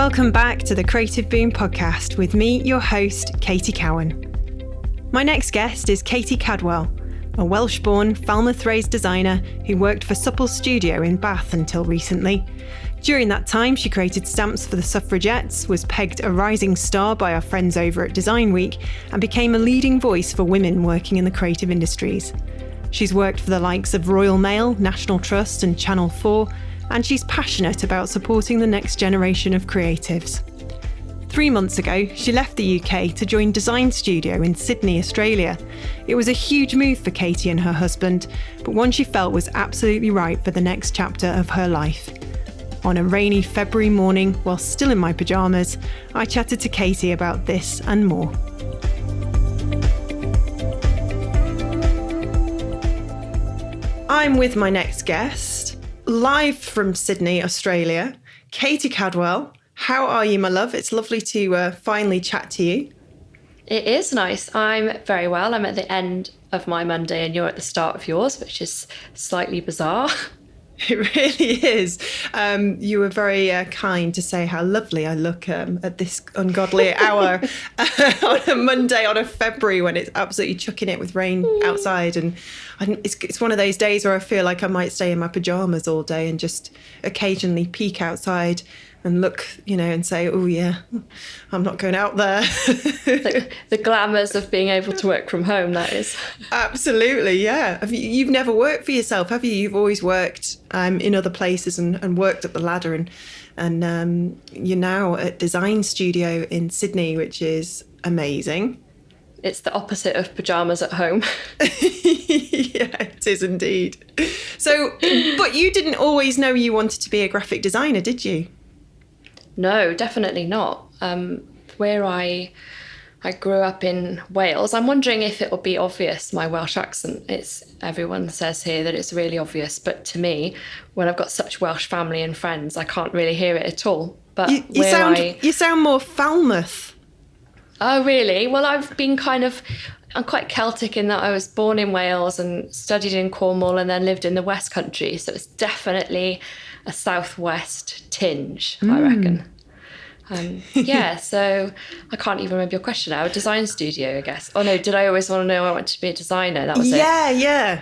Welcome back to the Creative Boom podcast with me, your host, Katie Cowan. My next guest is Katie Cadwell, a Welsh-born, Falmouth-raised designer who worked for Supple Studio in Bath until recently. During that time, she created stamps for the suffragettes, was pegged a rising star by our friends over at Design Week, and became a leading voice for women working in the creative industries. She's worked for the likes of Royal Mail, National Trust and Channel 4, and she's passionate about supporting the next generation of creatives. 3 months ago, she left the UK to join Design Studio in Sydney, Australia. It was a huge move for Katie and her husband, but one she felt was absolutely right for the next chapter of her life. On a rainy February morning, while still in my pyjamas, I chatted to Katie about this and more. I'm with my next guest, live from Sydney, Australia, Katie Cadwell. How are you, my love? It's lovely to finally chat to you. It is nice. I'm very well. I'm at the end of my Monday and you're at the start of yours, which is slightly bizarre. It really is. You were very kind to say how lovely I look at this ungodly hour on a Monday, on a February when it's absolutely chucking it with rain outside. And it's one of those days where I feel like I might stay in my pyjamas all day and just occasionally peek outside and look, and say, oh yeah, I'm not going out there. The glamours of being able to work from home, that is. Absolutely, yeah. You've never worked for yourself, have you? You've always worked in other places and worked up the ladder. And you're now at Design Studio in Sydney, which is amazing. It's the opposite of pyjamas at home. Yeah, it is indeed. So, but you didn't always know you wanted to be a graphic designer, did you? No, definitely not. Where I grew up in Wales, I'm wondering if it will be obvious, my Welsh accent. Everyone says here that it's really obvious, but to me, when I've got such Welsh family and friends, I can't really hear it at all. But you sound more Falmouth. Oh, really? Well, I'm quite Celtic in that I was born in Wales and studied in Cornwall and then lived in the West Country. So it's definitely a southwest tinge, I reckon. So I can't even remember your question now. Design Studio, I guess. Oh no, did I always want to know I wanted to be a designer? That was it. Yeah.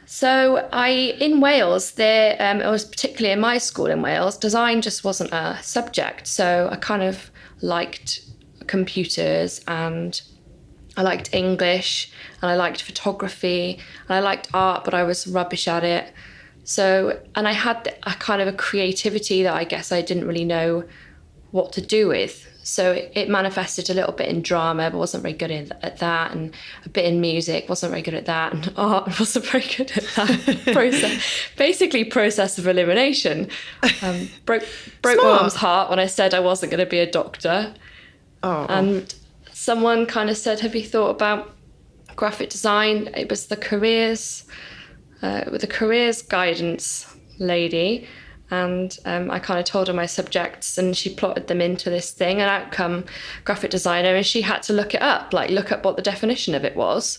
So in Wales, it was particularly in my school in Wales, design just wasn't a subject. So I kind of liked computers and I liked English and I liked photography and I liked art, but I was rubbish at it. So, and I had a kind of a creativity that I guess I didn't really know what to do with. So it manifested a little bit in drama, but wasn't very good at that, and a bit in music, wasn't very good at that, and art wasn't very good at that. Process of elimination. Broke my mum's heart when I said I wasn't going to be a doctor. Oh. And someone kind of said, have you thought about graphic design? It was the careers guidance lady, and I kind of told her my subjects and she plotted them into this thing, an outcome graphic designer, and she had to look up what the definition of it was.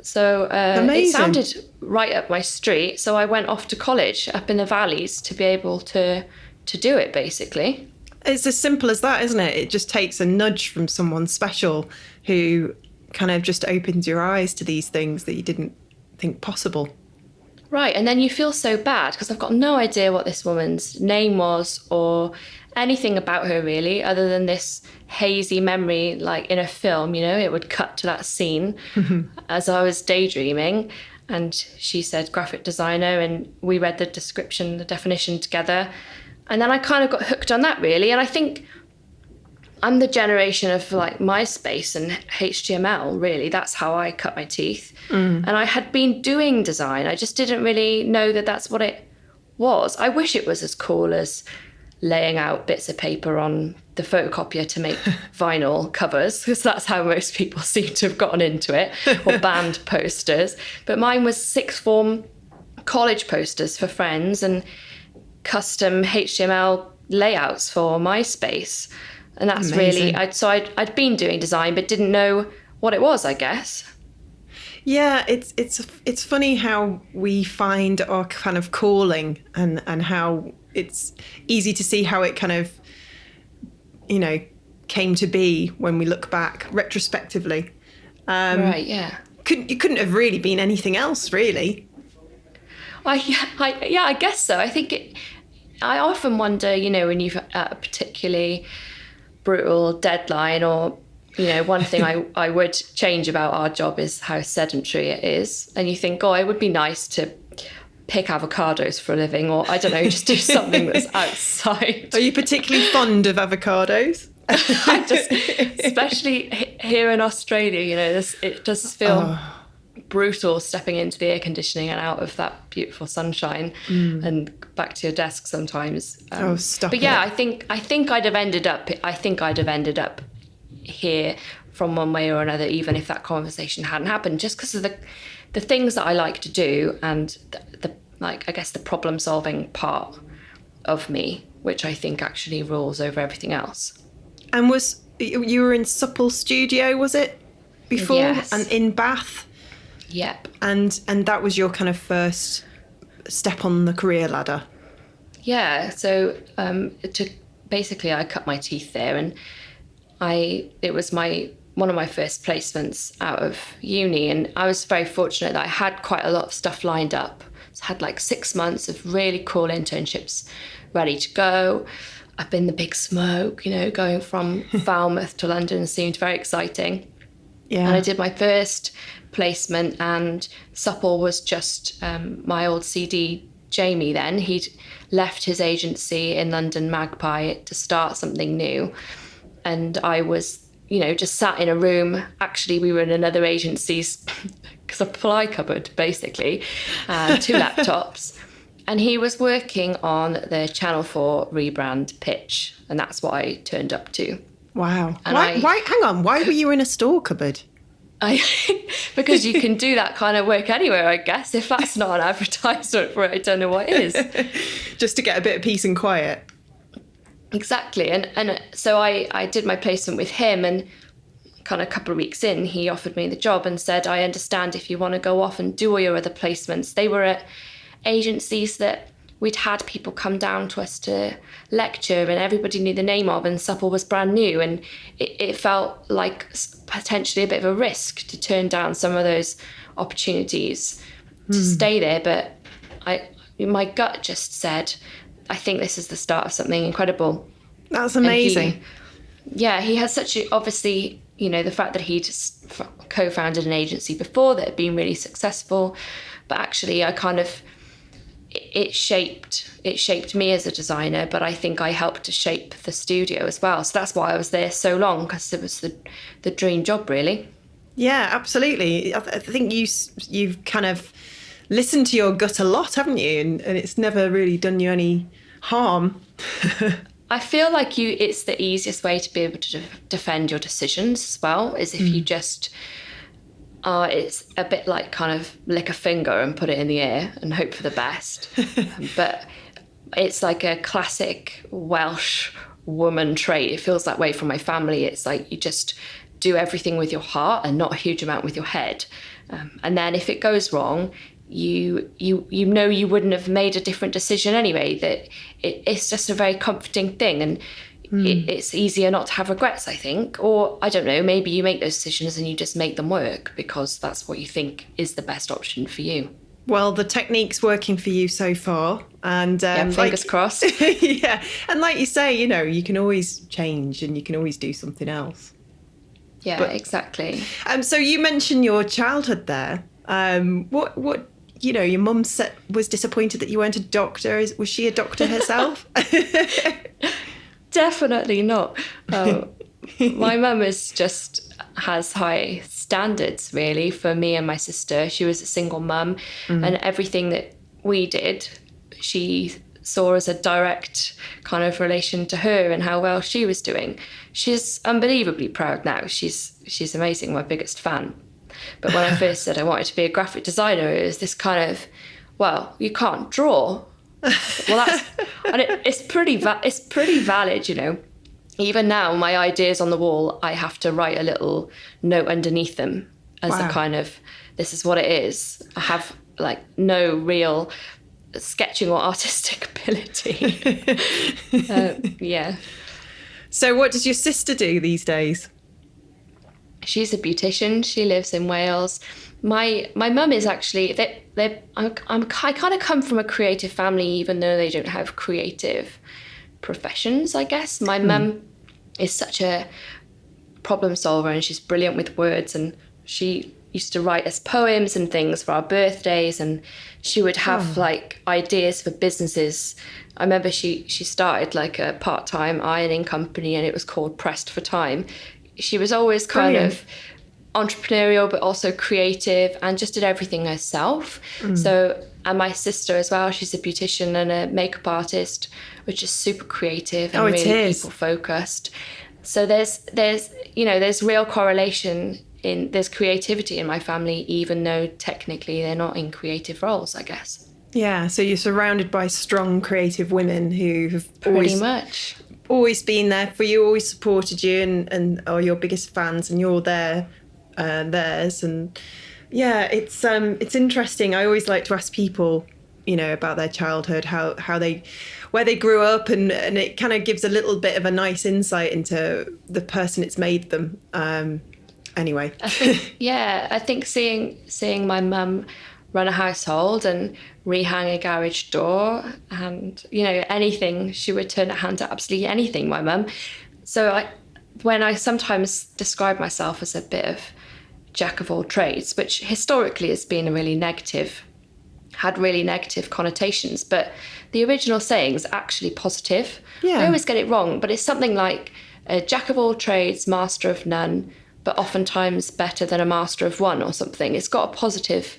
So it sounded right up my street, so I went off to college up in the valleys to be able to do it, basically. It's as simple as that, isn't it? It just takes a nudge from someone special who kind of just opens your eyes to these things that you didn't think possible. Right, and then you feel so bad because I've got no idea what this woman's name was or anything about her really, other than this hazy memory, like in a film, it would cut to that scene as I was daydreaming. And she said graphic designer, and we read the description, the definition together. And then I kind of got hooked on that really. And I think I'm the generation of like MySpace and HTML, really. That's how I cut my teeth. And I had been doing design. I just didn't really know that that's what it was. I wish it was as cool as laying out bits of paper on the photocopier to make vinyl covers, because that's how most people seem to have gotten into it, or band posters. But mine was sixth form college posters for friends and custom HTML layouts for MySpace. And that's amazing. Really, I'd been doing design, but didn't know what it was, I guess. Yeah, it's funny how we find our kind of calling and how it's easy to see how it kind of came to be when we look back retrospectively. Right, yeah. You couldn't have really been anything else, really. I guess so. I think I often wonder, when you've at a particularly brutal deadline, or, one thing I would change about our job is how sedentary it is. And you think, it would be nice to pick avocados for a living, or I don't know, just do something that's outside. Are you particularly fond of avocados? Especially here in Australia, it does feel brutal stepping into the air conditioning and out of that beautiful sunshine and back to your desk sometimes. Stop it! I think I'd have ended up here from one way or another, even if that conversation hadn't happened, just because of the things that I like to do, and the I guess the problem solving part of me, which I think actually rules over everything else. And you were in Supple Studio, was it, before? Yes. And in Bath? Yep. And that was your kind of first step on the career ladder? Yeah. So basically I cut my teeth there, and it was one of my first placements out of uni, and I was very fortunate that I had quite a lot of stuff lined up. So I had like 6 months of really cool internships ready to go. I've been the big smoke, going from Falmouth to London seemed very exciting. Yeah. And I did my first placement, and Supple was just my old CD, Jamie then. He'd left his agency in London, Magpie, to start something new. And I was, just sat in a room. Actually, we were in another agency's supply cupboard, basically, 2 laptops. And he was working on the Channel 4 rebrand pitch, and that's what I turned up to. Wow. And hang on, why were you in a store cupboard? Because you can do that kind of work anywhere, I guess. If that's not an advertisement for it, I don't know what is. Just to get a bit of peace and quiet. Exactly. And so I did my placement with him, and kind of a couple of weeks in, he offered me the job and said, I understand if you want to go off and do all your other placements. They were at agencies that we'd had people come down to us to lecture, and everybody knew the name of, and Supple was brand new, and it felt like potentially a bit of a risk to turn down some of those opportunities to stay there. But my gut just said, I think this is the start of something incredible. That's amazing. He had obviously, the fact that he'd co-founded an agency before that had been really successful, but actually it shaped me as a designer, but I think I helped to shape the studio as well. So that's why I was there so long, because it was the dream job, really. Yeah, absolutely. I think you've kind of listened to your gut a lot, haven't you? And it's never really done you any harm. I feel like it's the easiest way to be able to defend your decisions as well, is if you just... it's a bit like kind of lick a finger and put it in the air and hope for the best. But it's like a classic Welsh woman trait. It feels that way from my family. It's like you just do everything with your heart and not a huge amount with your head. And then if it goes wrong, you wouldn't have made a different decision anyway. That it's just a very comforting thing. And it's easier not to have regrets, I think. Or, I don't know, maybe you make those decisions and you just make them work because that's what you think is the best option for you. Well, the technique's working for you so far. And fingers crossed. Yeah. And like you say, you can always change and you can always do something else. Yeah, exactly. So you mentioned your childhood there. What your mum was disappointed that you weren't a doctor. Was she a doctor herself? Definitely not. My mum has high standards, really, for me and my sister. She was a single mum, and everything that we did, she saw as a direct kind of relation to her and how well she was doing. She's unbelievably proud now. She's amazing, my biggest fan. But when I first said I wanted to be a graphic designer, it was this kind of, well, you can't draw. Well, it's pretty valid, Even now, my ideas on the wall, I have to write a little note underneath them as a kind of, this is what it is. I have no real sketching or artistic ability. Yeah. So what does your sister do these days? She's a beautician. She lives in Wales. My mum is actually, I kind of come from a creative family, even though they don't have creative professions, I guess. My mum is such a problem solver, and she's brilliant with words, and she used to write us poems and things for our birthdays, and she would have like ideas for businesses. I remember she started like a part-time ironing company, and it was called Pressed for Time. She was always kind of entrepreneurial, but also creative, and just did everything herself. So, and my sister as well, she's a beautician and a makeup artist, which is super creative and really people focused. So there's real correlation there's creativity in my family, even though technically they're not in creative roles, I guess. Yeah, so you're surrounded by strong creative women who have always been there for you, always supported you, and are your biggest fans, and you're theirs. And yeah, it's interesting. I always like to ask people, about their childhood, where they grew up, and it kind of gives a little bit of a nice insight into the person it's made them. Anyway. I think seeing my mum run a household and rehang a garage door, and anything, she would turn her hand to absolutely anything, my mum. So when I sometimes describe myself as a bit of jack of all trades, which historically has been had really negative connotations, but the original saying's actually positive. I always get it wrong, but it's something like a jack of all trades, master of none, but oftentimes better than a master of one, or something. It's got a positive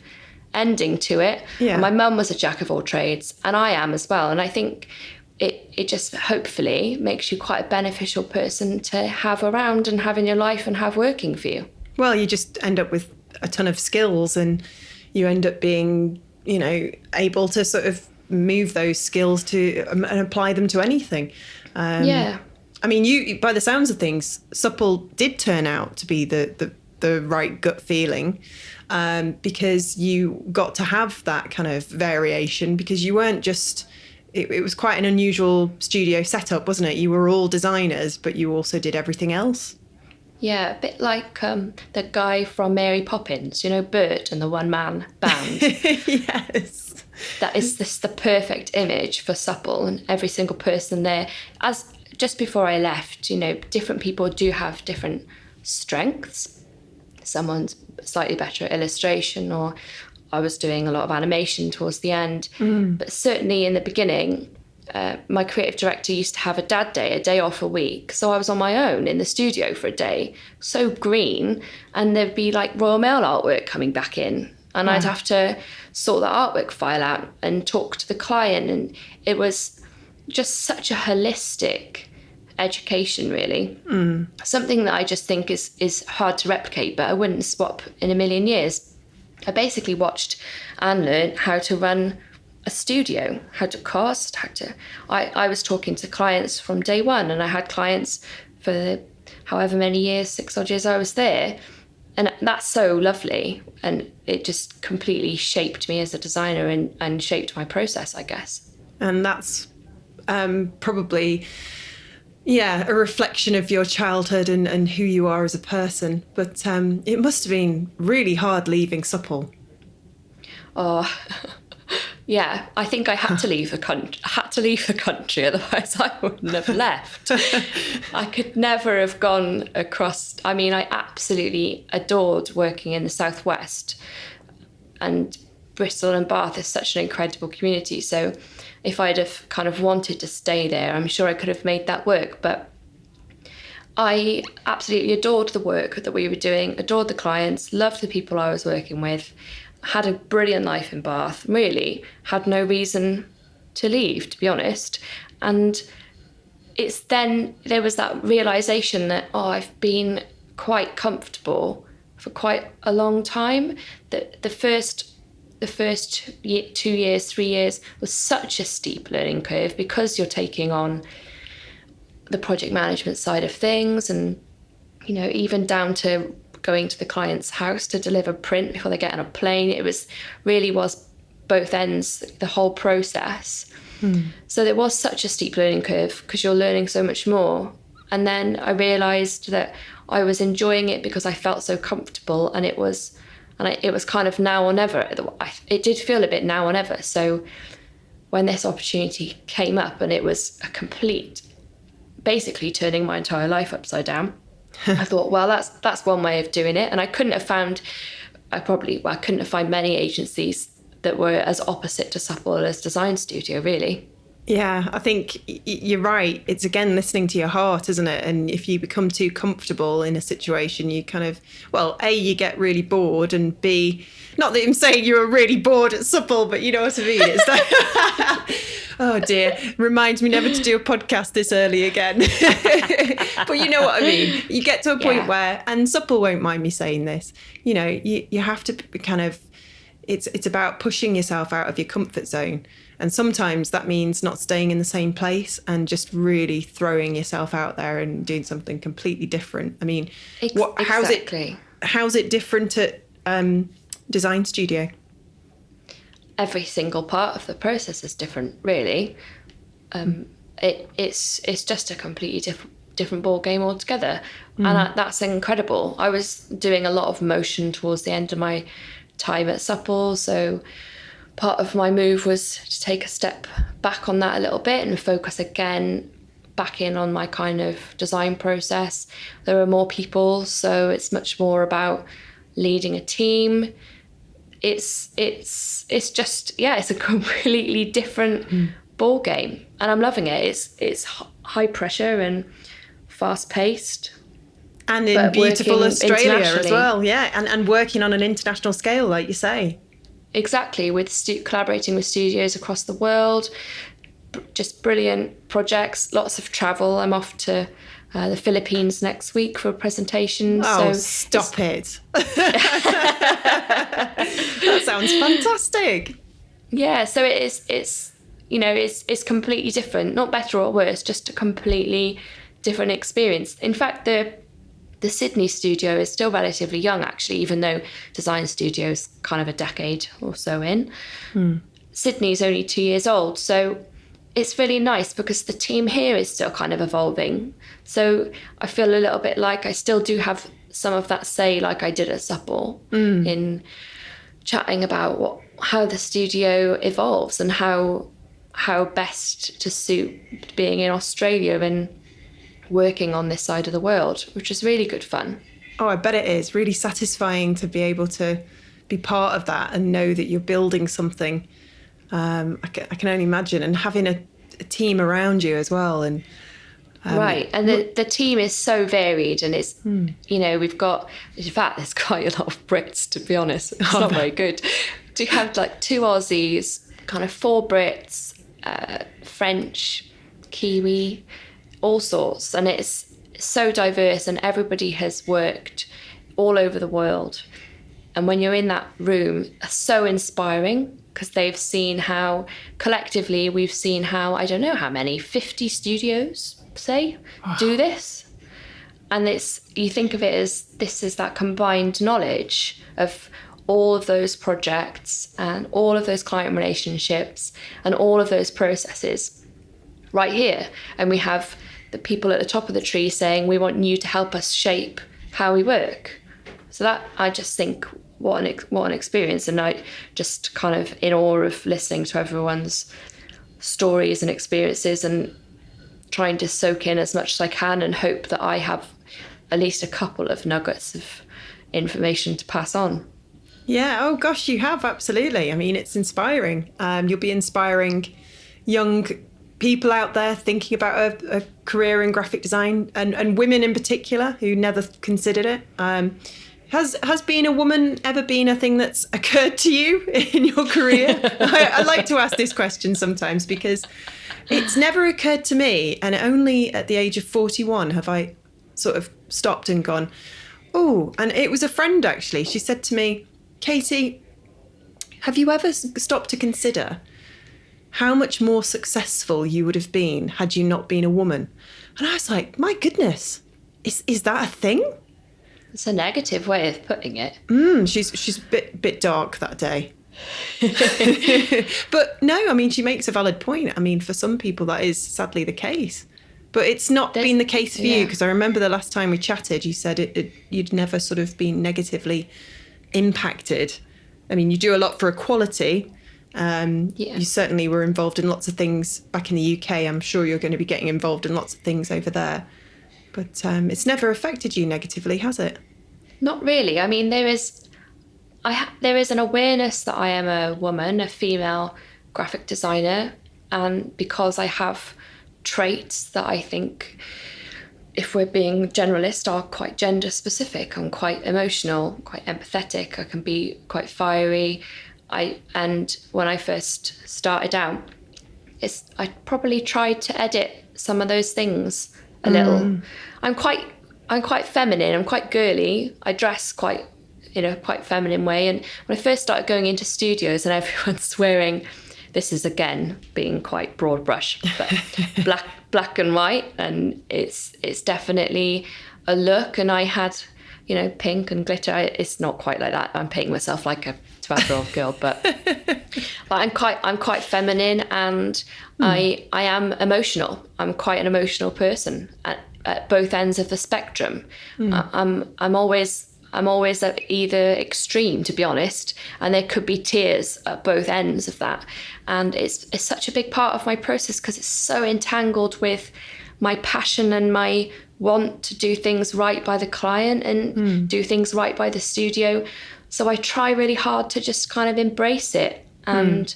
ending to it. And my mum was a jack of all trades, and I am as well. And I think it just hopefully makes you quite a beneficial person to have around and have in your life and have working for you. Well, you just end up with a ton of skills, and you end up being, able to sort of move those skills to and apply them to anything. I mean, you, by the sounds of things, supple did turn out to be the right gut feeling, because you got to have that kind of variation, because you weren't just, it was quite an unusual studio setup, wasn't it? You were all designers, but you also did everything else. Yeah, a bit like the guy from Mary Poppins, Bert and the one-man band. Yes. That is the perfect image for supple, and every single person there. Just before I left, different people do have different strengths. Someone's slightly better at illustration, or I was doing a lot of animation towards the end. But certainly in the beginning, my creative director used to have a dad day, a day off a week. So I was on my own in the studio for a day, so green, and there'd be like Royal Mail artwork coming back in. And I'd have to sort the artwork file out and talk to the client. And it was just such a holistic education, really. Something that I just think is hard to replicate, but I wouldn't swap in a million years. I basically watched and learned how to run a studio, how to cost, I was talking to clients from day one, and I had clients for however many years, 6 odd years I was there. And that's so lovely. And it just completely shaped me as a designer and shaped my process, I guess. And that's probably, a reflection of your childhood and who you are as a person. But it must have been really hard leaving supple. Oh, yeah. I think I had to leave the country. Otherwise I wouldn't have left. I could never have gone across. I mean, I absolutely adored working in the Southwest, and Bristol and Bath is such an incredible community. So if I'd have kind of wanted to stay there, I'm sure I could have made that work. But I absolutely adored the work that we were doing, adored the clients, loved the people I was working with, had a brilliant life in Bath, really had no reason to leave, to be honest. And it's then there was that realisation that, I've been quite comfortable for quite a long time. That the first 2 years, 3 years was such a steep learning curve, because you're taking on the project management side of things, and even down to going to the client's house to deliver print before they get on a plane. It was both ends, the whole process. So there was such a steep learning curve, because you're learning so much more. And then I realised that I was enjoying it because I felt so comfortable, and it was kind of now or never. It did feel a bit now or never. So when this opportunity came up, and it was a complete, basically turning my entire life upside down, I thought, well, that's one way of doing it. And I couldn't have found many agencies that were as opposite to Supple as Design Studio, really. Yeah, I think you're right. It's, again, listening to your heart, isn't it? And if you become too comfortable in a situation, you kind of, well, A, you get really bored, and B, not that I'm saying you were really bored at Supple, but you know what I mean? It's like, oh dear, reminds me never to do a podcast this early again. But you know what I mean? You get to a point where, and Supple won't mind me saying this, you know, you have to kind of, it's about pushing yourself out of your comfort zone. And sometimes that means not staying in the same place and just really throwing yourself out there and doing something completely different. I mean, how's it different at Design Studio? Every single part of the process is different, really. It's just a completely different ball game altogether, and that's incredible. I was doing a lot of motion towards the end of my time at Supple, so part of my move was to take a step back on that a little bit and focus again back in on my kind of design process. There are more people, so it's much more about leading a team. It's just, it's a completely different ball game, and I'm loving it. It's high pressure and fast paced. And in beautiful Australia as well, yeah, and working on an international scale, like you say. Exactly, with collaborating with studios across the world, just brilliant projects, lots of travel. I'm off to the Philippines next week for a presentation. Oh, stop it. That sounds fantastic. Yeah, so it's completely different, not better or worse, just a completely different experience. In fact, the Sydney studio is still relatively young, actually, even though Design Studio is kind of a decade or so in. Sydney's only 2 years old, so it's really nice because the team here is still kind of evolving. So I feel a little bit like I still do have some of that say, like I did at Supple, in chatting about how the studio evolves and how best to suit being in Australia and working on this side of the world, which is really good fun. Oh, I bet it is. Really satisfying to be able to be part of that and know that you're building something. I can only imagine, and having a team around you as well. And right, and the team is so varied, and it's we've got, in fact, there's quite a lot of Brits, to be honest. It's not very good. To have like 2 Aussies, kind of 4 Brits, French, Kiwi, all sorts, and it's so diverse, and everybody has worked all over the world. And when you're in that room, it's so inspiring, because they've seen how collectively we've seen how, I don't know how many, 50 studios say do this, and you think of it as this is that combined knowledge of all of those projects and all of those client relationships and all of those processes right here, and we have the people at the top of the tree saying, we want you to help us shape how we work. So that, I just think, what an experience. And I just kind of in awe of listening to everyone's stories and experiences and trying to soak in as much as I can and hope that I have at least a couple of nuggets of information to pass on. Yeah, oh gosh, you have, absolutely. I mean, it's inspiring. You'll be inspiring young people out there thinking about a career in graphic design, and women in particular who never considered it. Has being a woman ever been a thing that's occurred to you in your career? I like to ask this question sometimes because it's never occurred to me, and only at the age of 41 have I sort of stopped and gone, oh, and it was a friend actually. She said to me, Katie, have you ever stopped to consider how much more successful you would have been had you not been a woman? And I was like, my goodness, is that a thing? It's a negative way of putting it. She's a bit dark that day. But no, I mean, she makes a valid point. I mean, for some people that is sadly the case. But it's not been the case for you, because I remember the last time we chatted, you said you'd never sort of been negatively impacted. I mean, you do a lot for equality. You certainly were involved in lots of things back in the UK. I'm sure you're going to be getting involved in lots of things over there. But it's never affected you negatively, has it? Not really. I mean, there is an awareness that I am a woman, a female graphic designer, and because I have traits that I think, if we're being generalist, are quite gender specific. I'm quite emotional, quite empathetic. I can be quite fiery. And when I first started out, I probably tried to edit some of those things a little. I'm quite feminine. I'm quite girly. I dress quite in a quite feminine way. And when I first started going into studios and everyone's swearing, this is again being quite broad brush, but black and white, and it's definitely a look. And I had, pink and glitter. It's not quite like that. I'm painting myself like a 12-year-old girl, but I'm quite feminine, and I am emotional. I'm quite an emotional person at both ends of the spectrum. I'm always at either extreme, to be honest, and there could be tears at both ends of that. And it's such a big part of my process because it's so entangled with my passion and my want to do things right by the client and do things right by the studio. So I try really hard to just kind of embrace it. And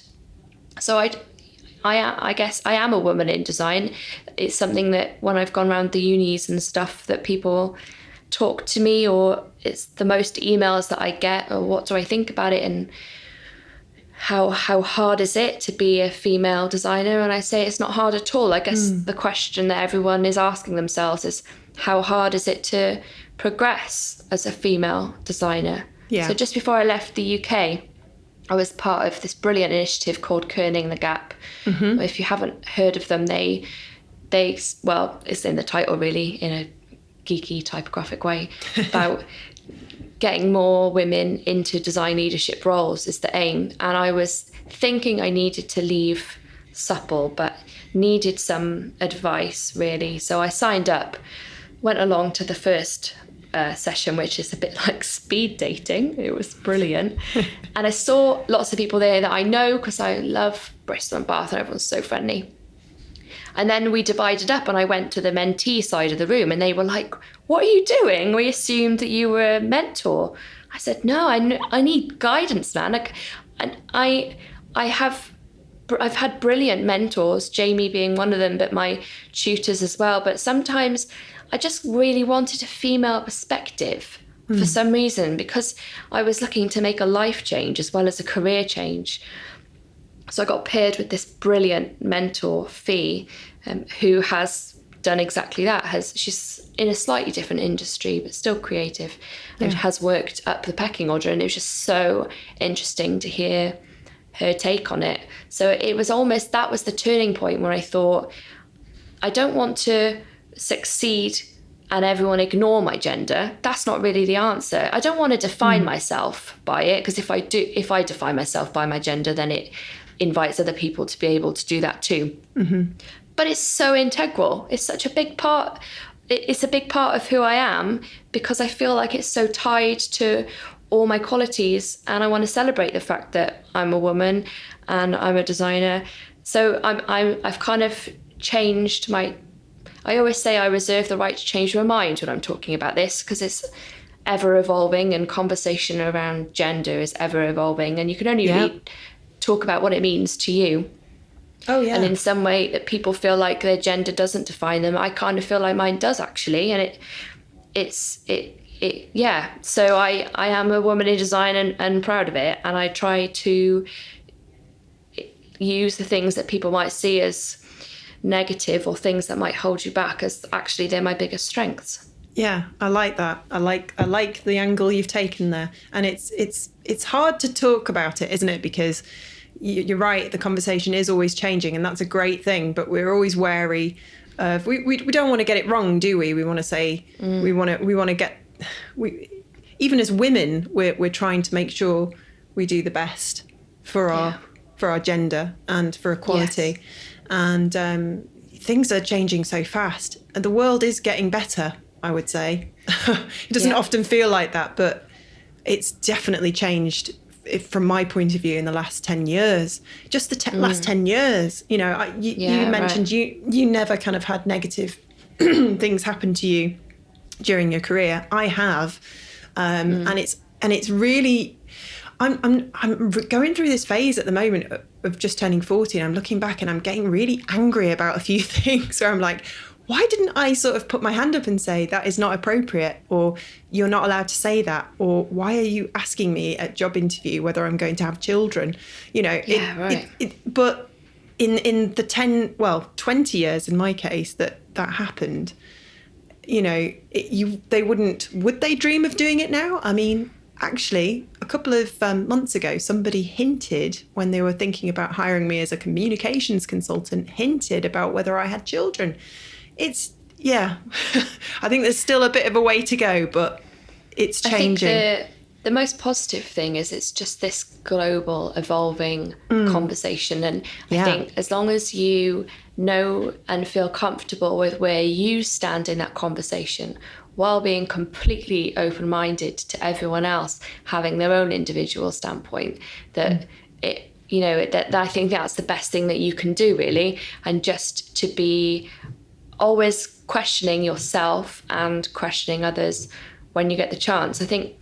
so I guess I am a woman in design. It's something that when I've gone around the unis and stuff, that people talk to me, or it's the most emails that I get, or what do I think about it, and how hard is it to be a female designer? And I say it's not hard at all. I guess the question that everyone is asking themselves is, how hard is it to progress as a female designer? So just before I left the UK, I was part of this brilliant initiative called Kerning the Gap. If you haven't heard of them, they well, it's in the title really, in a geeky typographic way, about getting more women into design leadership roles is the aim. And I was thinking I needed to leave Supple, but needed some advice really. So I signed up, went along to the first session, which is a bit like speed dating. It was brilliant. And I saw lots of people there that I know, because I love Bristol and Bath and everyone's so friendly. And then we divided up, and I went to the mentee side of the room, and they were like, "What are you doing? We assumed that you were a mentor." I said, "No, I need guidance, man." And I've had brilliant mentors, Jamie being one of them, but my tutors as well. But sometimes I just really wanted a female perspective for some reason, because I was looking to make a life change as well as a career change. So I got paired with this brilliant mentor, Fee, who has done exactly that. She's in a slightly different industry, but still creative, and has worked up the pecking order. And it was just so interesting to hear her take on it. So it was almost, that was the turning point where I thought, I don't want to succeed and everyone ignore my gender. That's not really the answer. I don't want to define myself by it, because if I define myself by my gender, then it invites other people to be able to do that too. But it's so integral. It's such a big part. It's a big part of who I am, because I feel like it's so tied to all my qualities, and I want to celebrate the fact that I'm a woman and I'm a designer. So I've kind of changed I always say I reserve the right to change my mind when I'm talking about this, because it's ever evolving, and conversation around gender is ever evolving, and you can only really talk about what it means to you. And in some way that people feel like their gender doesn't define them, I kind of feel like mine does actually. And so I am a woman in design and proud of it, and I try to use the things that people might see as negative or things that might hold you back as actually they're my biggest strengths. Yeah, I like that. I like the angle you've taken there. And it's hard to talk about it, isn't it? Because you're right, the conversation is always changing, and that's a great thing, but we're always wary of, we don't want to get it wrong, do we? We want to say, we want to get, even as women, we're trying to make sure we do the best for our gender and for equality. And things are changing so fast, and the world is getting better, I would say. It doesn't often feel like that, but it's definitely changed from my point of view in the last 10 years. Just the last 10 years, you know, you mentioned you never kind of had negative things happen to you during your career. I have. And it's really, I'm going through this phase at the moment of just turning 40, and I'm looking back and I'm getting really angry about a few things where I'm like, why didn't I sort of put my hand up and say that is not appropriate, or you're not allowed to say that, or why are you asking me at job interview whether I'm going to have children? You know, but in the 20 years in my case that happened, you know, would they dream of doing it now? I mean, actually, a couple of months ago, somebody hinted, when they were thinking about hiring me as a communications consultant, hinted about whether I had children. I think there's still a bit of a way to go, but it's changing. I think the most positive thing is it's just this global evolving conversation. And I think as long as you know and feel comfortable with where you stand in that conversation, while being completely open-minded to everyone else having their own individual standpoint, that that I think that's the best thing that you can do, really. And just to be always questioning yourself and questioning others when you get the chance. I think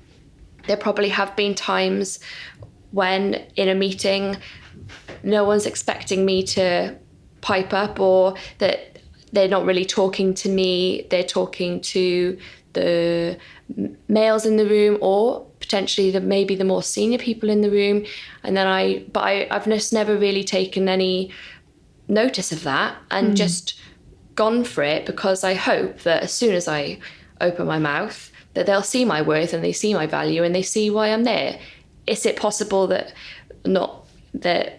there probably have been times when in a meeting no one's expecting me to pipe up, or that they're not really talking to me, they're talking to the males in the room, or potentially maybe the more senior people in the room. And then I've just never really taken any notice of that, and just gone for it, because I hope that as soon as I open my mouth, that they'll see my worth and they see my value and they see why I'm there. Is it possible that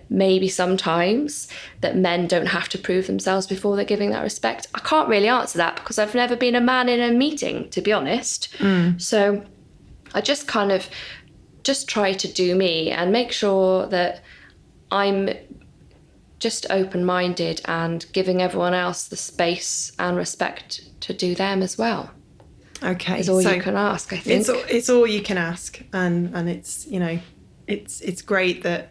maybe sometimes that men don't have to prove themselves before they're giving that respect? I can't really answer that, because I've never been a man in a meeting, to be honest. So I just kind of try to do me and make sure that I'm just open-minded and giving everyone else the space and respect to do them as well. Okay, is all you can ask, I think. It's all you can ask, and it's, you know, it's great that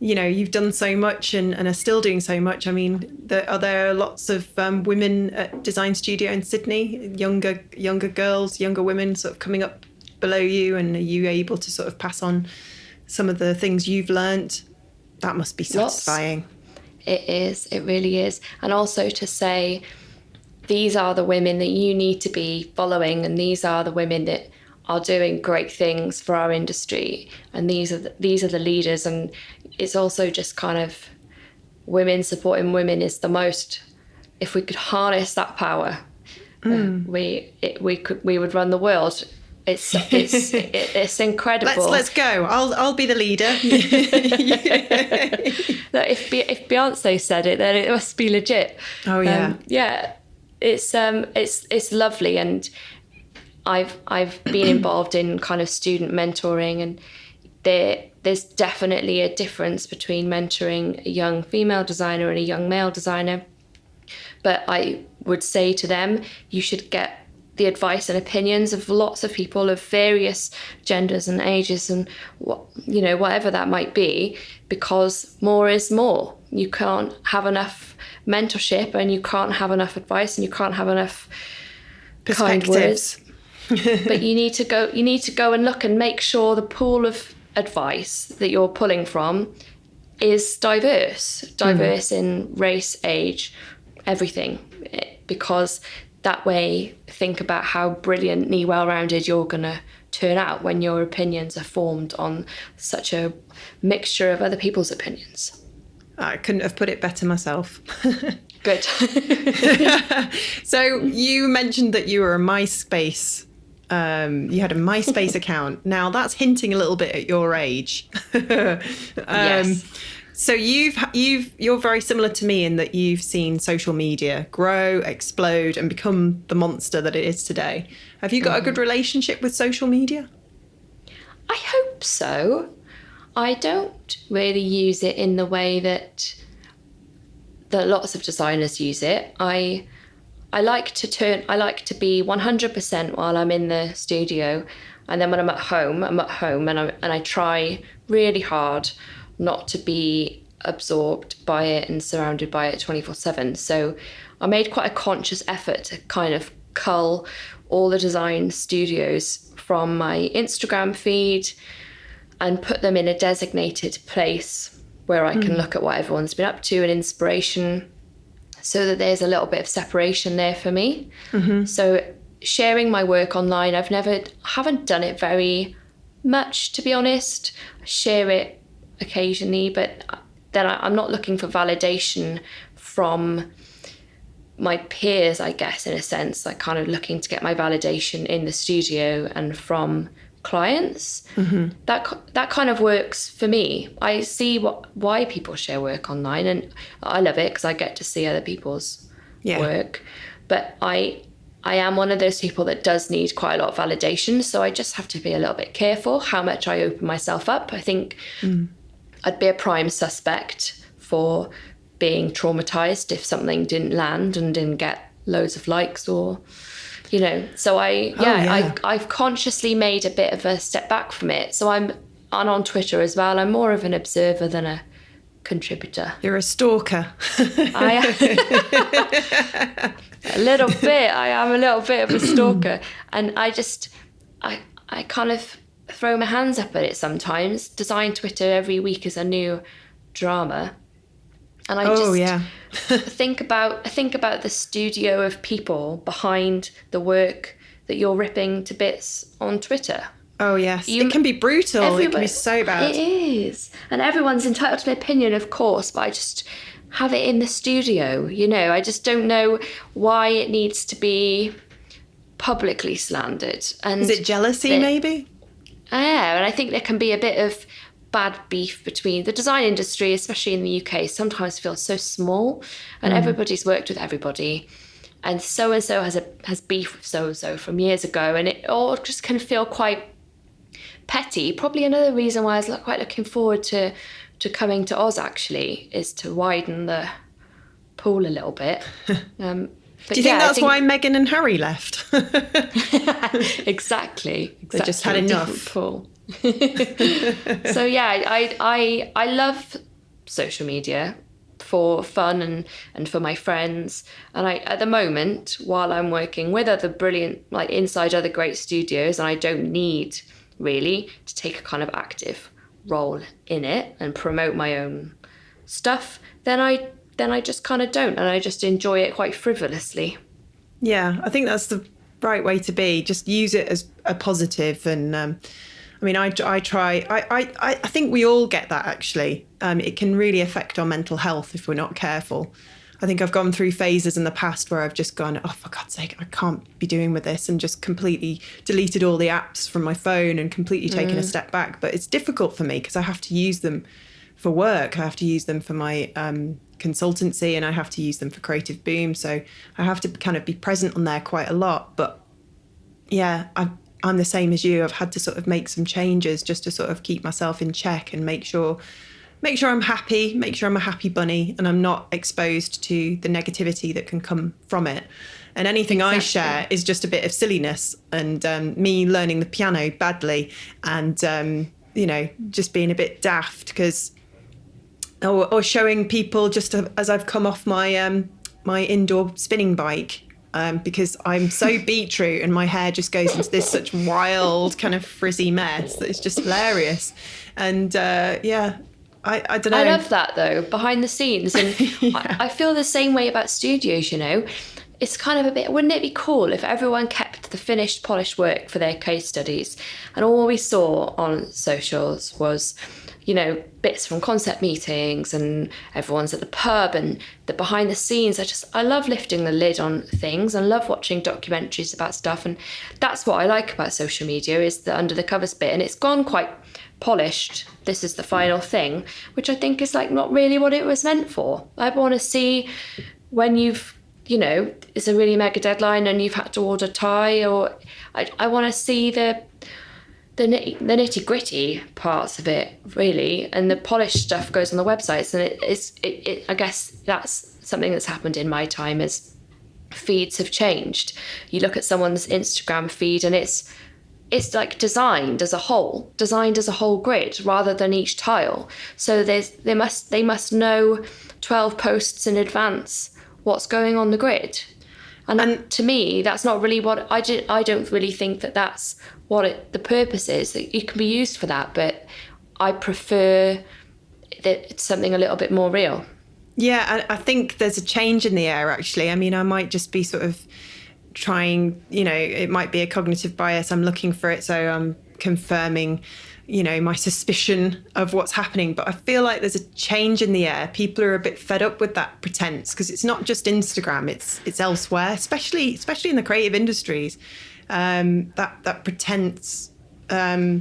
you know, you've done so much and are still doing so much. I mean, are there lots of women at Design Studio in Sydney, younger girls, younger women sort of coming up below you, and are you able to sort of pass on some of the things you've learnt? That must be satisfying. It is. It really is. And also to say, these are the women that you need to be following, and these are the women that are doing great things for our industry, and these are the leaders. And it's also just kind of women supporting women is the most. If we could harness that power, we would run the world. It's incredible. Let's go. I'll be the leader. If Beyonce said it, then it must be legit. Oh yeah. It's lovely, and I've been involved in kind of student mentoring, and there's definitely a difference between mentoring a young female designer and a young male designer. But I would say to them, you should get the advice and opinions of lots of people of various genders and ages, and whatever that might be, because more is more. You can't have enough mentorship, and you can't have enough advice, and you can't have enough kind words. But you need to go and look and make sure the pool of advice that you're pulling from is diverse in race, age, everything, because that way, think about how brilliantly well-rounded you're going to turn out when your opinions are formed on such a mixture of other people's opinions. I couldn't have put it better myself. Good. So you mentioned that you were a MySpace. You had a MySpace account. Now that's hinting a little bit at your age. Yes. So you're very similar to me in that you've seen social media grow, explode, and become the monster that it is today. Have you got a good relationship with social media? I hope so. I don't really use it in the way that that lots of designers use it. I like to be 100% while I'm in the studio, and then when I'm at home, and I try really hard not to be absorbed by it and surrounded by it 24/7. So I made quite a conscious effort to kind of cull all the design studios from my Instagram feed and put them in a designated place where I can look at what everyone's been up to and inspiration, so that there's a little bit of separation there for me. So sharing my work online, haven't done it very much, to be honest. I share it occasionally, but then I'm not looking for validation from my peers, I guess, in a sense. Like kind of looking to get my validation in the studio and from clients. That kind of works for me. I see why people share work online, and I love it because I get to see other people's work. But I am one of those people that does need quite a lot of validation, so I just have to be a little bit careful how much I open myself up. I think I'd be a prime suspect for being traumatized if something didn't land and didn't get loads of likes, or so I've consciously made a bit of a step back from it. So I'm on Twitter as well. I'm more of an observer than a contributor. You're a stalker. A little bit. I am a little bit of a stalker, and I kind of throw my hands up at it sometimes. Design Twitter every week is a new drama. And I think about the studio of people behind the work that you're ripping to bits on Twitter. Oh, yes. It can be brutal. It can be so bad. It is. And everyone's entitled to an opinion, of course, but I just have it in the studio, I just don't know why it needs to be publicly slandered. And is it jealousy, maybe? Yeah, and I think there can be a bit of bad beef between the design industry, especially in the UK, sometimes feels so small, and everybody's worked with everybody, and so has beef with so from years ago, and it all just can feel quite petty. Probably another reason why I was quite looking forward to coming to Oz, actually, is to widen the pool a little bit. Do you think that's why Meghan and Harry left? Exactly. They just had enough. Pool. So I love social media for fun and for my friends, and I, at the moment, while I'm working with other brilliant, inside other great studios, and I don't need really to take a kind of active role in it and promote my own stuff, then I just kind of don't, and I just enjoy it quite frivolously. Yeah, I think that's the right way to be. Just use it as a positive, and I try. I think we all get that, actually. It can really affect our mental health if we're not careful. I think I've gone through phases in the past where I've just gone, oh, for God's sake, I can't be doing with this, and just completely deleted all the apps from my phone and completely taken a step back. But it's difficult for me because I have to use them for work. I have to use them for my consultancy, and I have to use them for Creative Boom. So I have to kind of be present on there quite a lot. But yeah, I'm the same as you. I've had to sort of make some changes just to sort of keep myself in check and make sure I'm happy, make sure I'm a happy bunny, and I'm not exposed to the negativity that can come from it. And anything I share is just a bit of silliness, and me learning the piano badly, and just being a bit daft because, or showing people just as I've come off my my indoor spinning bike. Because I'm so beetroot and my hair just goes into this such wild kind of frizzy mess that it's just hilarious. And I don't know. I love that though, behind the scenes. And I feel the same way about studios, It's kind of a bit, wouldn't it be cool if everyone kept the finished, polished work for their case studies, and all we saw on socials was, bits from concept meetings and everyone's at the pub and the behind the scenes. I love lifting the lid on things and love watching documentaries about stuff. And that's what I like about social media, is the under the covers bit. And it's gone quite polished. This is the final thing, which I think is not really what it was meant for. I want to see when you've, it's a really mega deadline and you've had to order tie, or I want to see the the nitty gritty parts of it, really, and the polished stuff goes on the websites. And I guess that's something that's happened in my time as feeds have changed. You look at someone's Instagram feed and it's like designed as a whole grid rather than each tile. So they must know 12 posts in advance what's going on the grid. And to me, that's not really what I don't really think that that's what the purpose is. That it can be used for that, but I prefer that it's something a little bit more real. Yeah, I think there's a change in the air, actually. I mean, I might just be sort of trying, it might be a cognitive bias. I'm looking for it, so I'm confirming, my suspicion of what's happening. But I feel like there's a change in the air. People are a bit fed up with that pretense, because it's not just Instagram, it's elsewhere, especially in the creative industries. That pretense that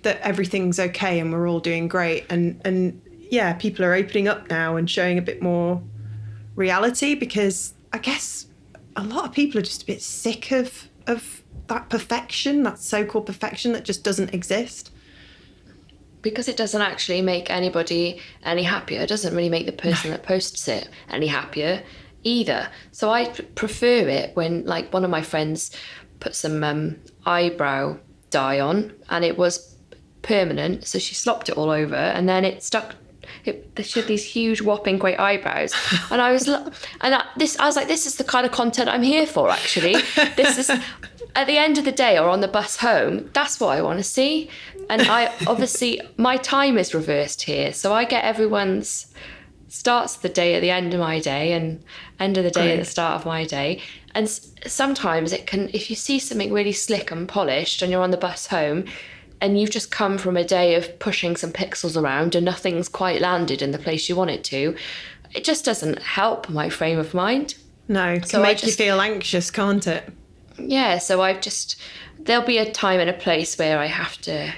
everything's okay and we're all doing great. And yeah, people are opening up now and showing a bit more reality, because I guess a lot of people are just a bit sick of that perfection, that so-called perfection that just doesn't exist. Because it doesn't actually make anybody any happier. It doesn't really make the person that posts it any happier either. So I prefer it when, like, one of my friends put some eyebrow dye on and it was permanent, so she slopped it all over and then it stuck. She had these huge whopping great eyebrows, and I was like, this is the kind of content I'm here for, actually. This is, at the end of the day or on the bus home, that's what I want to see. And I obviously, my time is reversed here, so I get everyone's starts of the day at the end of my day and end of the day at the start of my day. And sometimes it can, if you see something really slick and polished and you're on the bus home and you've just come from a day of pushing some pixels around and nothing's quite landed in the place you want it to, it just doesn't help my frame of mind. No, it can make you feel anxious, can't it? Yeah, so there'll be a time and a place where I have to,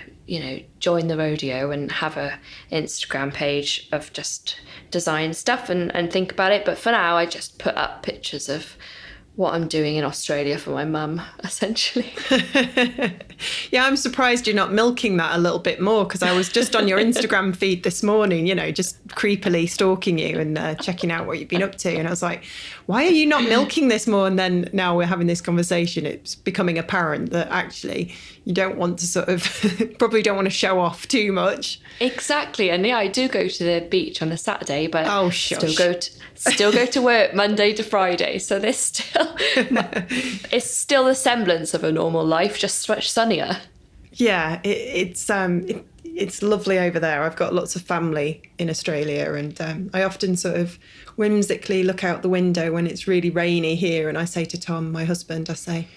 join the rodeo and have a Instagram page of just design stuff and think about it. But for now, I just put up pictures of what I'm doing in Australia for my mum, essentially. Yeah, I'm surprised you're not milking that a little bit more, because I was just on your Instagram feed this morning, just creepily stalking you and checking out what you've been up to. And I was like, why are you not milking this more? And then now we're having this conversation, it's becoming apparent that actually you don't want to sort of, probably don't want to show off too much. Exactly. And yeah, I do go to the beach on a Saturday, but still go to work Monday to Friday. So it's still a semblance of a normal life, just much sunnier. Yeah, it's lovely over there. I've got lots of family in Australia, and I often sort of whimsically look out the window when it's really rainy here, and I say to Tom, my husband, I say,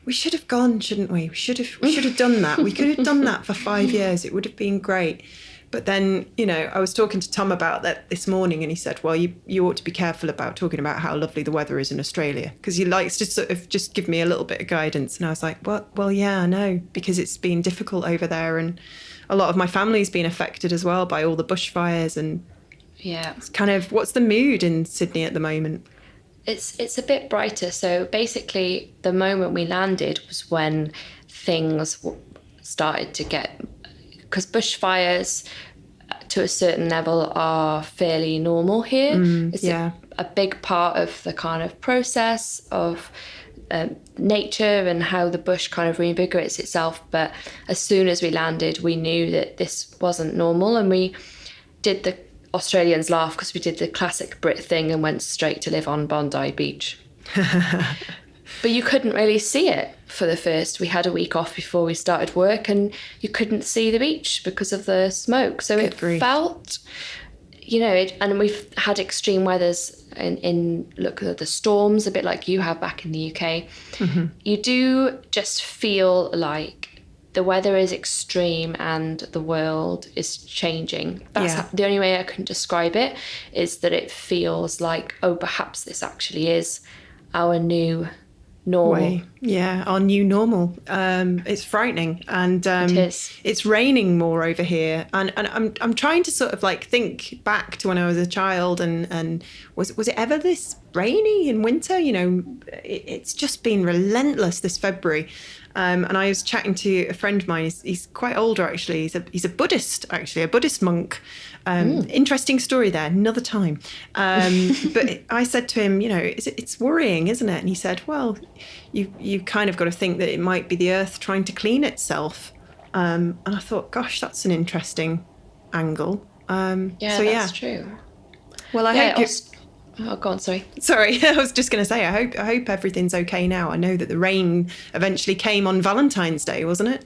we should have gone, shouldn't we? We should have done that. We could have done that for 5 years. It would have been great. But then, I was talking to Tom about that this morning, and he said, well, you ought to be careful about talking about how lovely the weather is in Australia, because he likes to sort of just give me a little bit of guidance. And I was like, well, yeah, I know, because it's been difficult over there, and a lot of my family's been affected as well by all the bushfires. And yeah, it's kind of, what's the mood in Sydney at the moment? It's a bit brighter. So basically, the moment we landed was when things started to get, because bushfires to a certain level are fairly normal here. It's a big part of the kind of process of nature and how the bush kind of reinvigorates itself. But as soon as we landed, we knew that this wasn't normal, and we did the Australians laugh because we did the classic Brit thing and went straight to live on Bondi Beach. But you couldn't really see it for the first. We had a week off before we started work, and you couldn't see the beach because of the smoke. So it felt, and we've had extreme weathers in look at the storms, a bit like you have back in the UK. Mm-hmm. You do just feel like the weather is extreme and the world is changing. That's the only way I can describe it, is that it feels like, oh, perhaps this actually is our new normal. Yeah, our new normal. It's frightening, and it is. It's raining more over here, and I'm trying to sort of like think back to when I was a child, and was it ever this rainy in winter? It's just been relentless this February, And I was chatting to a friend of mine. He's quite older, actually. He's a Buddhist, actually, a Buddhist monk. Interesting story there, another time. But I said to him, it's worrying, isn't it? And he said, well, you kind of got to think that it might be the earth trying to clean itself. And I thought, gosh, that's an interesting angle. That's true. Well, I hope Oh, go on, sorry. Sorry, I was just going to say, I hope everything's okay now. I know that the rain eventually came on Valentine's Day, wasn't it?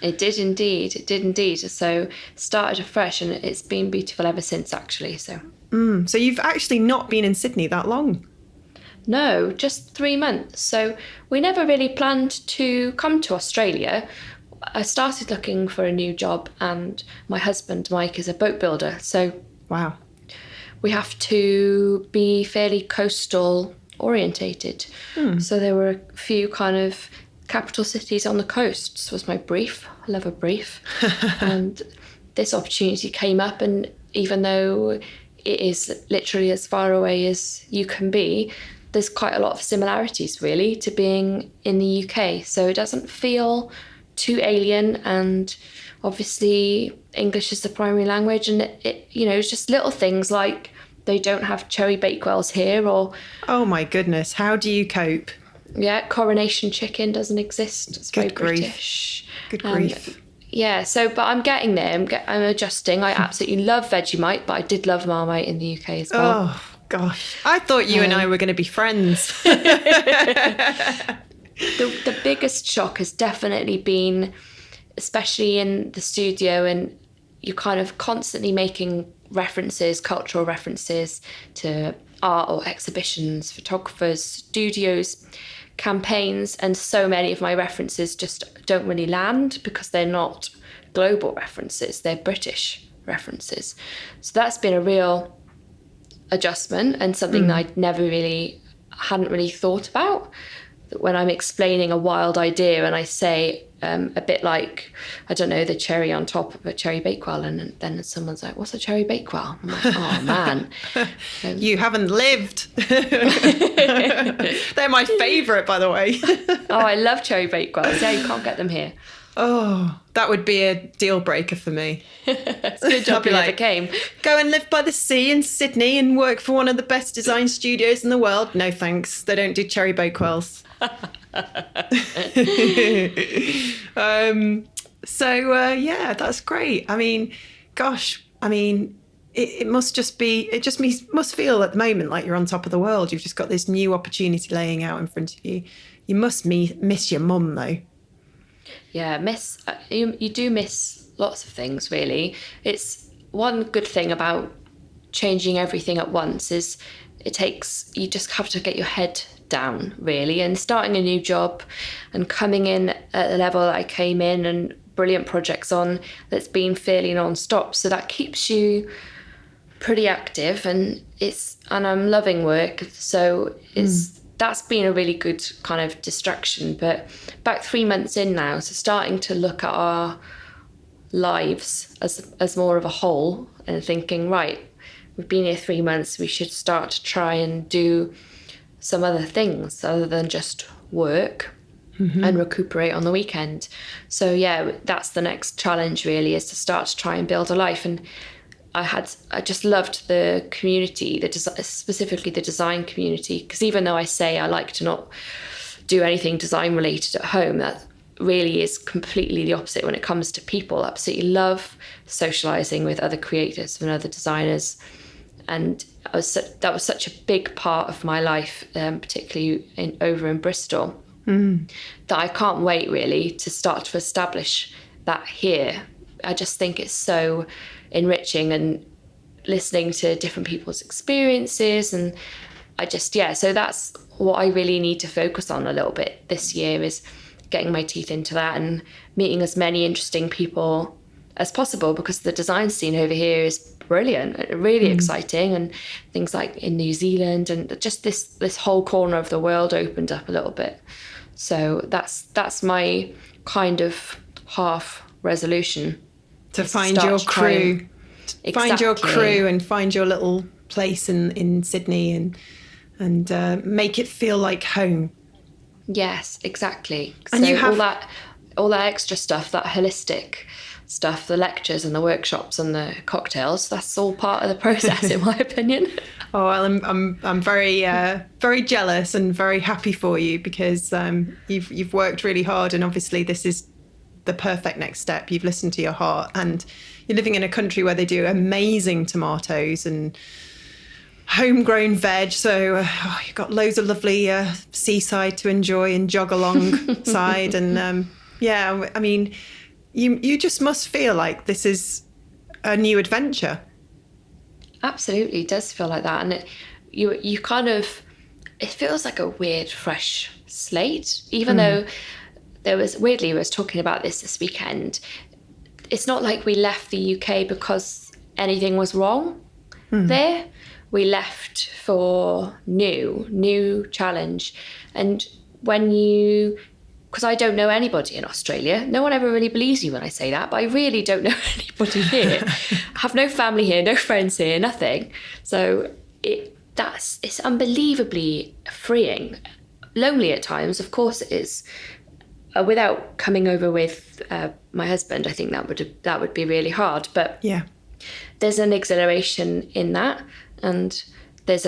It did indeed. So started afresh, and it's been beautiful ever since, actually. So you've actually not been in Sydney that long? No, just 3 months. So we never really planned to come to Australia. I started looking for a new job, and my husband, Mike, is a boat builder. So wow. We have to be fairly coastal orientated. So there were a few kind of capital cities on the coasts was my brief. I love a brief. And this opportunity came up, and even though it is literally as far away as you can be, there's quite a lot of similarities really to being in the UK. So it doesn't feel too alien, and obviously English is the primary language, and it's just little things like they don't have cherry bakewells here, or oh my goodness, how do you cope? Yeah, coronation chicken doesn't exist. It's very British. Good grief. Yeah, but I'm getting there. I'm adjusting. I absolutely love Vegemite, but I did love Marmite in the UK as well. Oh gosh, I thought you and I were going to be friends. The biggest shock has definitely been, especially in the studio, and you're kind of constantly making cultural references to art or exhibitions, photographers, studios, campaigns, and so many of my references just don't really land because they're not global references, they're British references. So that's been a real adjustment, and something that hadn't really thought about. When I'm explaining a wild idea and I say a bit like, I don't know, the cherry on top of a cherry bakewell, and then someone's like, what's a cherry bakewell? I'm like, oh man. You haven't lived. They're my favourite, by the way. Oh, I love cherry bakewells. Yeah, you can't get them here. Oh, that would be a deal breaker for me. It's a good job you never came. Go and live by the sea in Sydney and work for one of the best design studios in the world. No thanks. They don't do cherry bakewells. That's great. I mean, gosh, it must feel at the moment like you're on top of the world. You've just got this new opportunity laying out in front of you. You must miss your mum though. Yeah, you do miss lots of things, really. It's one good thing about changing everything at once is you just have to get your head down, really, and starting a new job and coming in at the level that I came in, and brilliant projects on that's been fairly non-stop. So that keeps you pretty active, and I'm loving work. So that's been a really good kind of distraction. But back 3 months in now, so starting to look at our lives as more of a whole, and thinking, right, we've been here 3 months, we should start to try and do some other things other than just work and recuperate on the weekend. So yeah, that's the next challenge really, is to start to try and build a life. And I just loved the community, specifically the design community, because even though I say I like to not do anything design related at home, that really is completely the opposite when it comes to people. I absolutely love socializing with other creators and other designers, and that was such a big part of my life, particularly over in Bristol, that I can't wait really to start to establish that here. I just think it's so enriching, and listening to different people's experiences, and so that's what I really need to focus on a little bit this year, is getting my teeth into that and meeting as many interesting people as possible, because the design scene over here is brilliant, really exciting, and things like in New Zealand, and just this whole corner of the world opened up a little bit. So that's my kind of half resolution. To find your crew. Find your crew and find your little place in Sydney, and make it feel like home. Yes, exactly. And so you have all that extra stuff, that holistic stuff, the lectures and the workshops and the cocktails, that's all part of the process, in my opinion. Oh, well, I'm very very jealous and very happy for you, because you've worked really hard, and obviously this is the perfect next step. You've listened to your heart, and you're living in a country where they do amazing tomatoes and homegrown veg. So you've got loads of lovely seaside to enjoy and jog alongside. And yeah, I mean, you just must feel like this is a new adventure. Absolutely, it does feel like that. And you kind of, it feels like a weird, fresh slate, even though we was talking about this weekend. It's not like we left the UK because anything was wrong there. We left for new challenge. And because I don't know anybody in Australia. No one ever really believes you when I say that, but I really don't know anybody here. I have no family here, no friends here, nothing. So it's unbelievably freeing. Lonely at times, of course it is. Without coming over with my husband, I think that would be really hard. But yeah, there's an exhilaration in that, and there's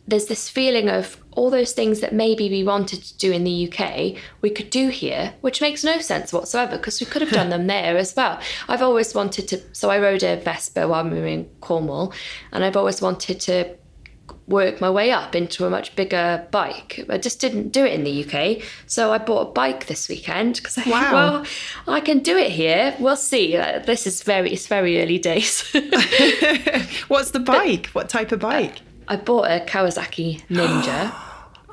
this feeling of all those things that maybe we wanted to do in the UK, we could do here, which makes no sense whatsoever, because we could have done them there as well. I've always wanted to, so I rode a Vespa while we were in Cornwall, and I've always wanted to work my way up into a much bigger bike. I just didn't do it in the UK. So I bought a bike this weekend, because I thought, well, I can do it here. We'll see. It's very early days. What's the bike? What type of bike? I bought a Kawasaki Ninja.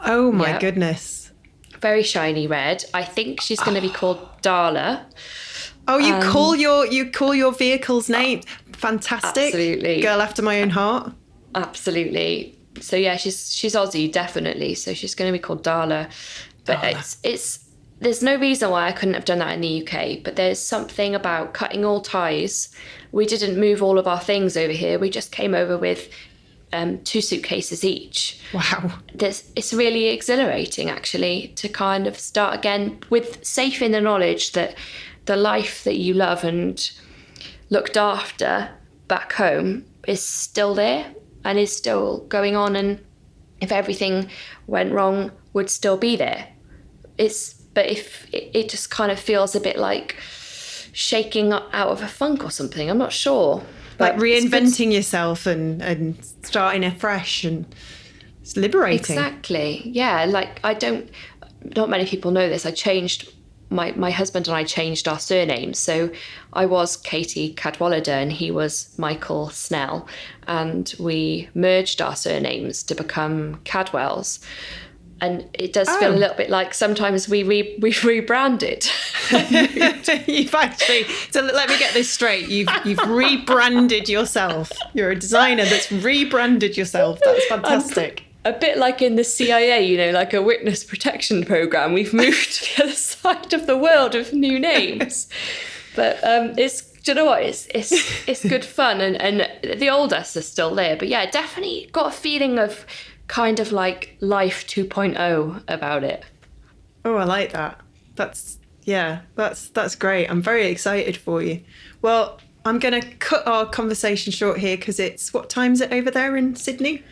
Oh my goodness. Very shiny red. I think she's going to be called Darla. Oh, you call your vehicle's name. Fantastic. Absolutely. Girl after my own heart. Absolutely. So yeah, she's Aussie, definitely. So she's going to be called Darla. But there's no reason why I couldn't have done that in the UK. But there's something about cutting all ties. We didn't move all of our things over here. We just came over with 2 suitcases each. Wow. It's really exhilarating, actually, to kind of start again with safe in the knowledge that the life that you love and looked after back home is still there and is still going on, and if everything went wrong, would still be there. But if it just kind of feels a bit like shaking out of a funk or something, I'm not sure. Like reinventing yourself and starting afresh, and it's liberating. Exactly. Yeah. Like not many people know this. I changed, my husband and I changed our surnames. So I was Katie Cadwell and he was Michael Snell. And we merged our surnames to become Cadwells. And it does feel a little bit like sometimes we rebranded. You've actually, so let me get this straight. You've rebranded yourself. You're a designer that's rebranded yourself. That's fantastic. A bit like in the CIA, like a witness protection program. We've moved to the other side of the world with new names. But do you know what? It's good fun, and the old us is still there. But yeah, definitely got a feeling of kind of like life 2.0 about it. Oh, I like that. That's great. I'm very excited for you. Well, I'm going to cut our conversation short here, because what time is it over there in Sydney?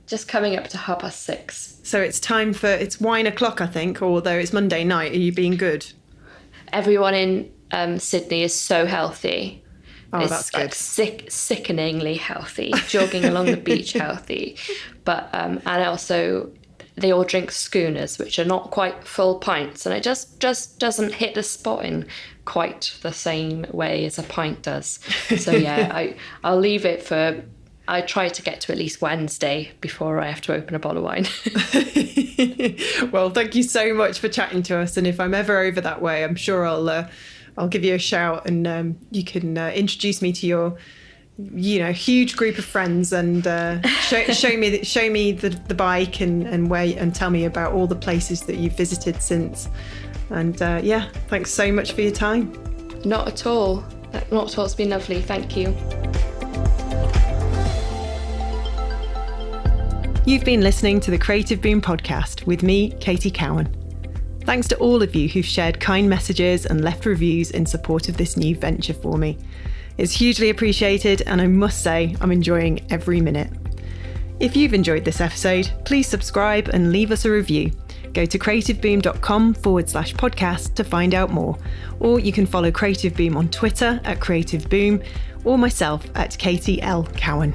Just coming up to 6:30. So it's wine o'clock, I think, although it's Monday night. Are you being good? Everyone in Sydney is so healthy. Oh, that's good. Like sickeningly healthy, jogging along the beach healthy. But and also they all drink schooners, which are not quite full pints, and it just doesn't hit the spot in quite the same way as a pint does. So yeah, I'll leave it for, I try to get to at least Wednesday before I have to open a bottle of wine. Well, thank you so much for chatting to us, and if I'm ever over that way, I'm sure I'll give you a shout, and you can introduce me to your huge group of friends, and show me the bike and tell me about all the places that you've visited since. And thanks so much for your time. Not at all. It's been lovely. Thank you. You've been listening to the Creative Boom podcast with me, Katie Cowan. Thanks to all of you who've shared kind messages and left reviews in support of this new venture for me. It's hugely appreciated, and I must say I'm enjoying every minute. If you've enjoyed this episode, please subscribe and leave us a review. Go to creativeboom.com/podcast to find out more, or you can follow Creative Boom on Twitter @Creative Boom or myself @Katie L. Cowan.